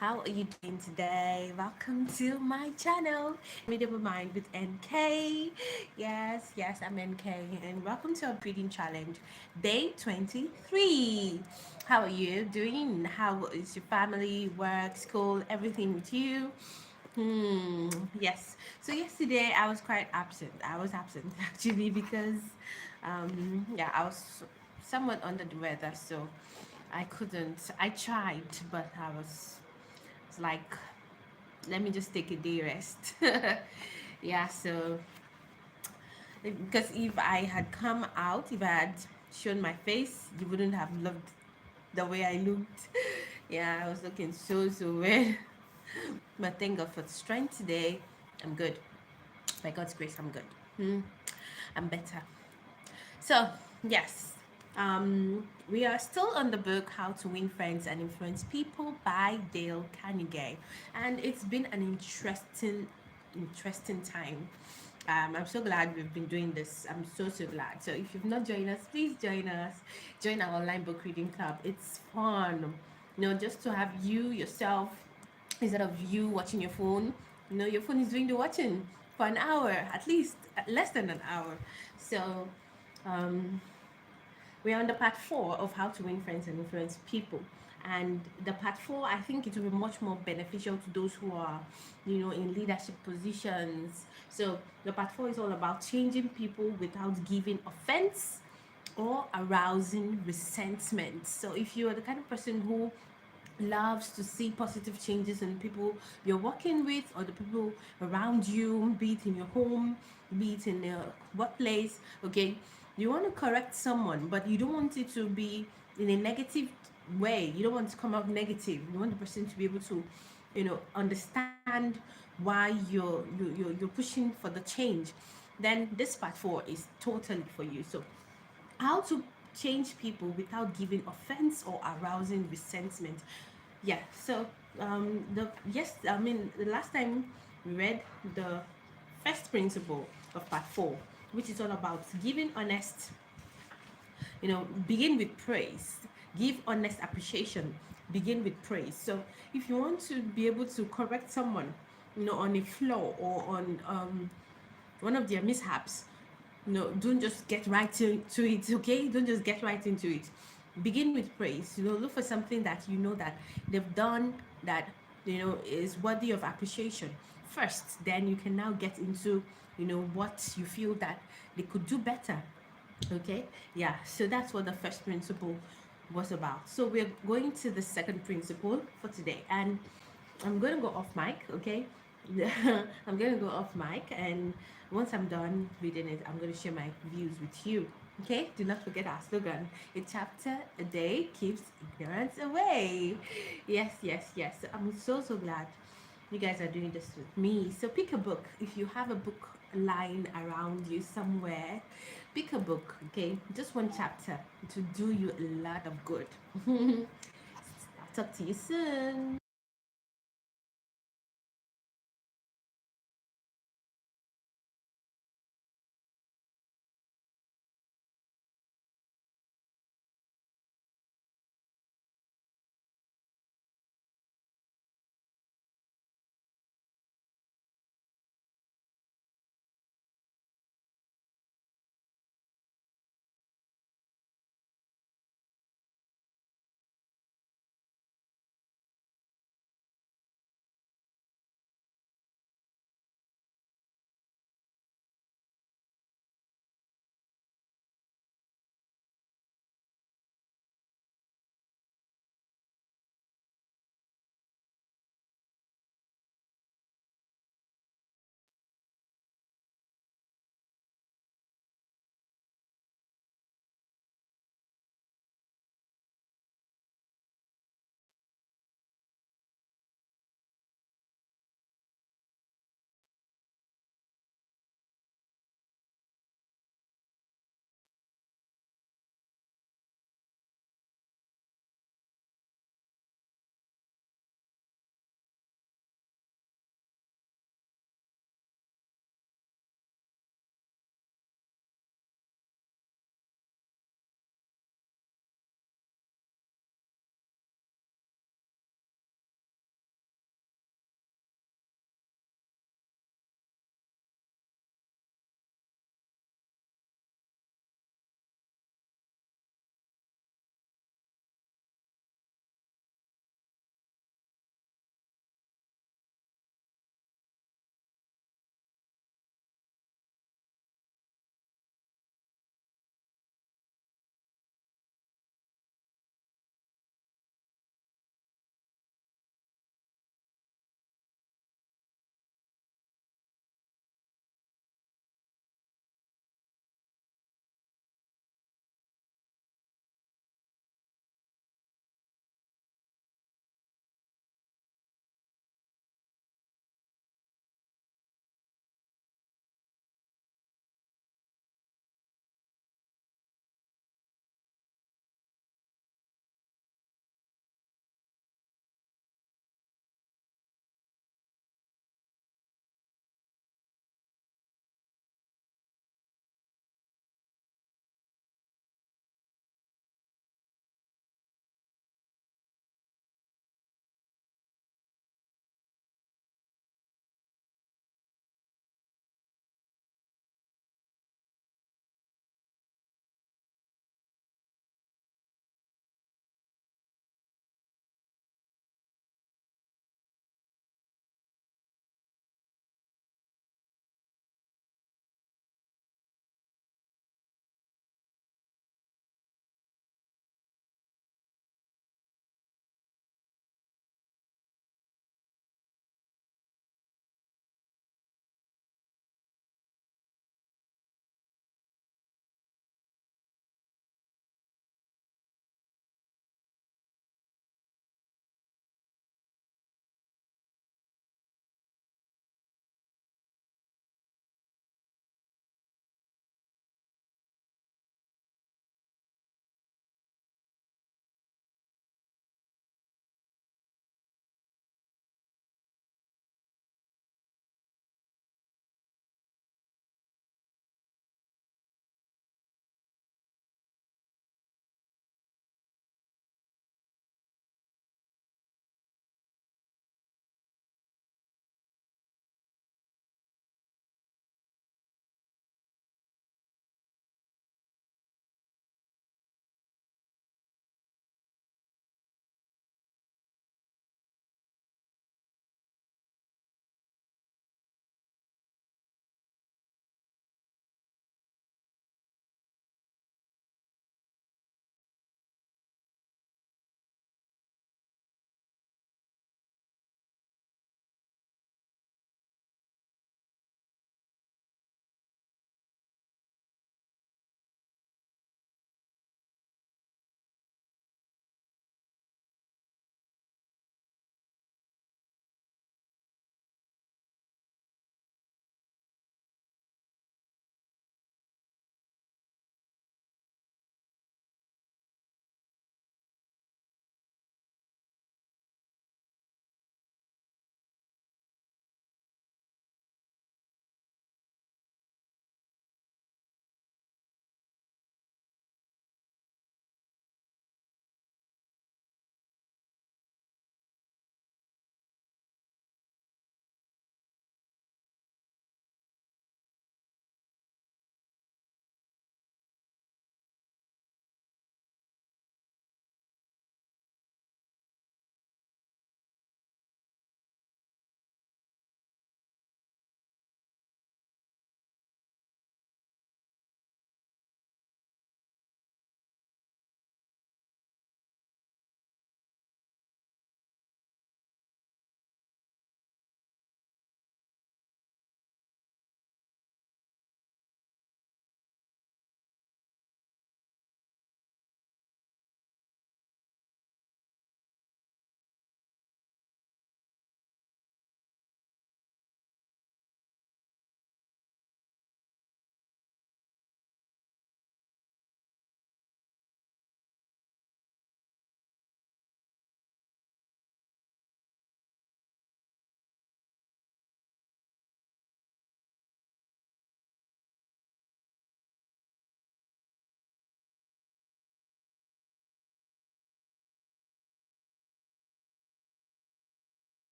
How are you doing today? Welcome to my channel, Medium Mind with NK. Yes, I'm NK, and welcome to our breathing challenge, day 23. How are you doing? How is your family, work, school, everything with you? Yes. So yesterday I was quite absent. I was absent actually because, yeah, I was somewhat under the weather, so I couldn't. I tried, but I was it's like, let me just take a day rest. Yeah, so because if I had come out, if I had shown my face, you wouldn't have loved the way I looked. Yeah, I was looking so weird. But thank God for the strength today. I'm good. By God's grace, I'm good. I'm better. So, yes, we are still on the book How to Win Friends and Influence People by Dale Carnegie, and it's been an interesting time. I'm so glad we've been doing this. I'm so glad. So if you've not joined us, please join us. Join our online book reading club. It's fun, just to have you yourself instead of you watching your phone. Your phone is doing the watching for an hour, at least less than an hour. So um, we're on the part four of how to win friends and influence people. And the part four, I think it will be much more beneficial to those who are, in leadership positions. So the part four is all about changing people without giving offense or arousing resentment. So if you are the kind of person who loves to see positive changes in people you're working with or the people around you, be it in your home, be it in your workplace, okay, you want to correct someone, but you don't want it to be in a negative way. You don't want to come out negative. You want the person to be able to, understand why you're pushing for the change. Then this part four is totally for you. So how to change people without giving offense or arousing resentment. Yeah, so the last time we read the first principle of part four, which is all about giving honest, begin with praise, give honest appreciation, begin with praise. So if you want to be able to correct someone, on a flaw or on one of their mishaps, don't just get right to it, okay? Don't just get right into it. Begin with praise. Look for something that that they've done that is worthy of appreciation first. Then you can now get into what you feel that they could do better. Okay, yeah. So that's what the first principle was about. So we're going to the second principle for today, and I'm going to go off mic, okay? I'm going to go off mic, and once I'm done reading it, I'm going to share my views with you. Okay, do not forget our slogan: a chapter a day keeps ignorance away. Yes. So I'm so glad you guys are doing this with me. So pick a book. If you have a book lying around you somewhere, pick a book, okay? Just one chapter to do you a lot of good. Talk to you soon.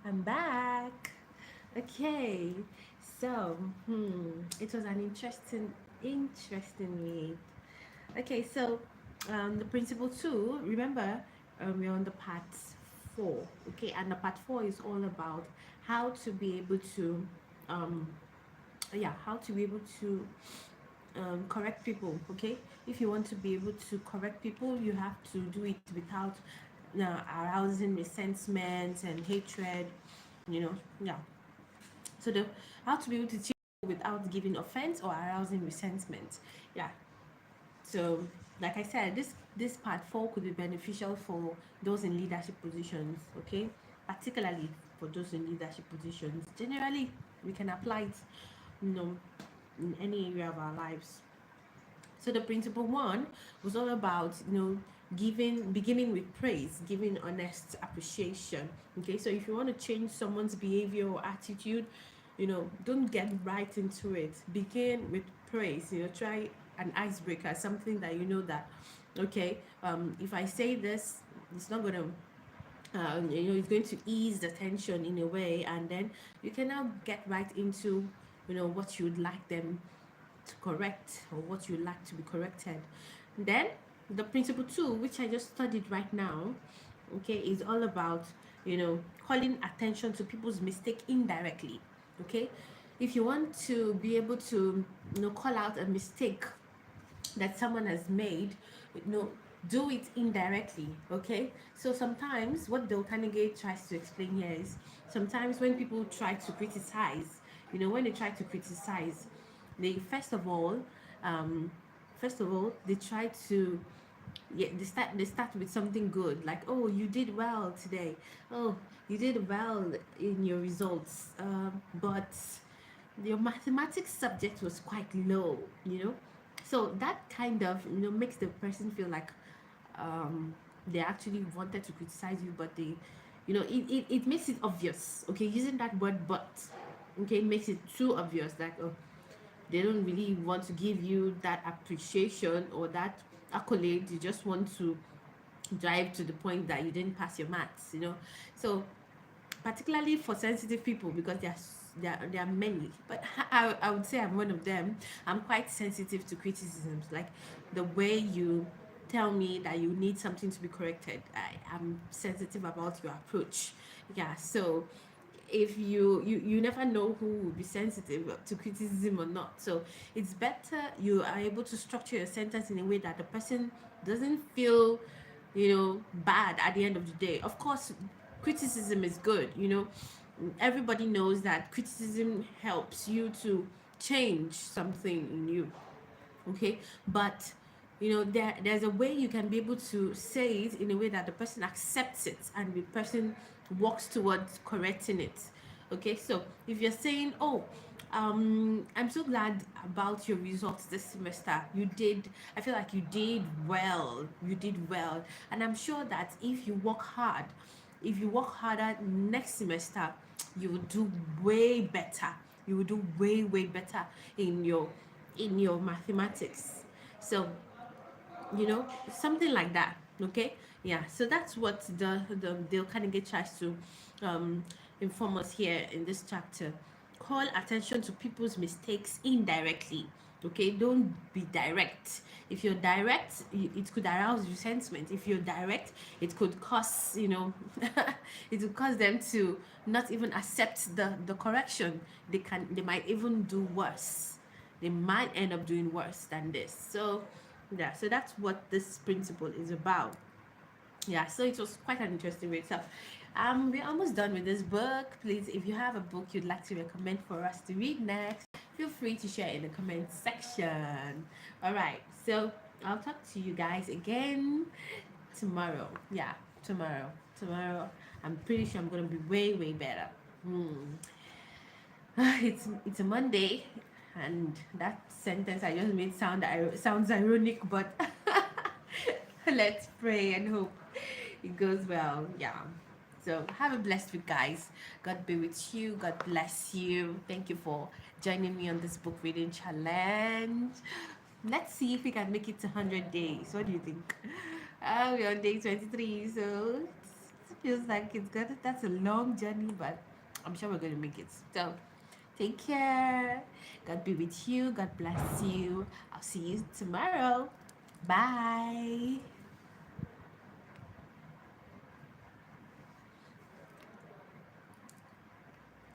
I'm back. Okay, so it was an interesting read. Okay, so the principle two. Remember, we're on the part four. Okay, and the part four is all about how to be able to, um, yeah, how to be able to correct people. Okay, if you want to be able to correct people, you have to do it without arousing resentment and hatred. You know, yeah. So the how to be able to teach without giving offense or arousing resentment. Yeah. So like I said, this part four could be beneficial for those in leadership positions. Okay, particularly for those in leadership positions. Generally, we can apply it, you know, in any area of our lives. So the principle one was all about, giving, beginning with praise, giving honest appreciation. Okay, so if you want to change someone's behavior or attitude, don't get right into it. Begin with praise. Try an icebreaker, something that okay, if I say this, it's not gonna it's going to ease the tension in a way, and then you can now get right into what you would like them to correct, or what you like to be corrected. Then the principle two, which I just studied right now, okay, is all about calling attention to people's mistake indirectly. Okay, if you want to be able to call out a mistake that someone has made, you know do it indirectly. Okay, so sometimes what Dale Carnegie tries to explain here is, sometimes when people try to criticize, when they try to criticize, they um first of all they try to, yeah, they start with something good, like, oh, you did well today, oh, you did well in your results, but your mathematics subject was quite low. So that kind of makes the person feel like they actually wanted to criticize you, but it makes it obvious. Okay, using that word but, okay, makes it too obvious, like, oh, they don't really want to give you that appreciation or that accolade. You just want to drive to the point that you didn't pass your maths. So particularly for sensitive people, because there are many, but I would say I'm one of them. I'm quite sensitive to criticisms, like the way you tell me that you need something to be corrected. I'm sensitive about your approach. Yeah, so if you never know who will be sensitive to criticism or not, so it's better you are able to structure your sentence in a way that the person doesn't feel bad at the end of the day. Of course, criticism is good. Everybody knows that criticism helps you to change something in you. Okay, but there's a way you can be able to say it in a way that the person accepts it and the person works towards correcting it. Okay, so if you're saying, oh, I'm so glad about your results this semester. I feel like you did well, and I'm sure that if you work harder next semester, you will do way better. You will do way better in your mathematics. So something like that. Okay, yeah, so that's what the Dale Carnegie tries to um inform us here in this chapter. Call attention to people's mistakes indirectly. Okay, don't be direct. If you're direct, it could arouse resentment. If you're direct, it could cause it could cause them to not even accept the correction. They might even do worse. They might end up doing worse than this. So yeah, so that's what this principle is about. Yeah, so it was quite an interesting read. So we're almost done with this book. Please, if you have a book you'd like to recommend for us to read next, feel free to share in the comment section. All right, so I'll talk to you guys again tomorrow. Yeah, tomorrow I'm pretty sure I'm gonna be way better. It's a Monday, and that sentence I just made sounds ironic, but let's pray and hope it goes well. Yeah. So have a blessed week, guys. God be with you. God bless you. Thank you for joining me on this book reading challenge. Let's see if we can make it to 100 days. What do you think? We're on day 23, so Feels like it's good. That's a long journey, but I'm sure we're going to make it. So take care. God be with you. God bless you. I'll see you tomorrow. Bye.